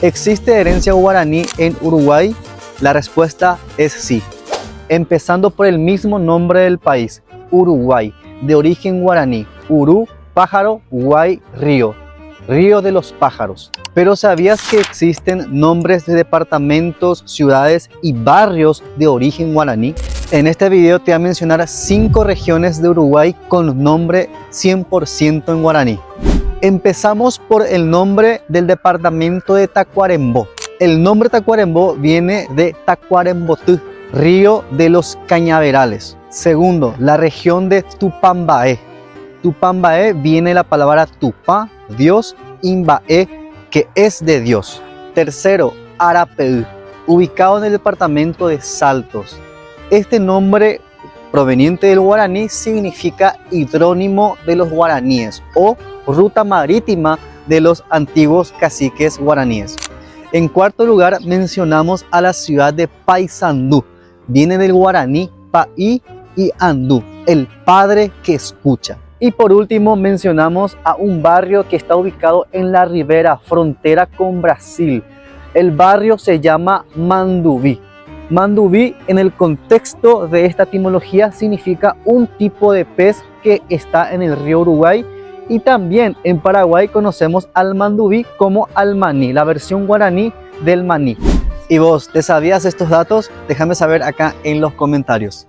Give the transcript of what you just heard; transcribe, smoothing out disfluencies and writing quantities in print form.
¿Existe herencia guaraní en Uruguay? La respuesta es sí. Empezando por el mismo nombre del país, Uruguay, de origen guaraní, Uru, pájaro, Guay, río, río de los pájaros. Pero ¿sabías que existen nombres de departamentos, ciudades y barrios de origen guaraní? En este video te voy a mencionar 5 regiones de Uruguay con nombre 100% en guaraní. Empezamos por el nombre del departamento de Tacuarembó. El nombre Tacuarembó viene de Tacuarembotú, río de los cañaverales. Segundo, la región de Tupambaé. Tupambaé viene de la palabra Tupá, Dios, Imbaé, que es de Dios. Tercero, Arapeú, ubicado en el departamento de Saltos. Este nombre proveniente del guaraní significa hidrónimo de los guaraníes o ruta marítima de los antiguos caciques guaraníes. En cuarto lugar mencionamos a la ciudad de Paysandú. Viene del guaraní Paí y Andú, el padre que escucha. Y por último mencionamos a un barrio que está ubicado en la ribera, frontera con Brasil. El barrio se llama Manduví. Manduví, en el contexto de esta etimología, significa un tipo de pez que está en el río Uruguay. Y también en Paraguay conocemos al manduví como al maní, la versión guaraní del maní. ¿Y vos, te sabías estos datos? Déjame saber acá en los comentarios.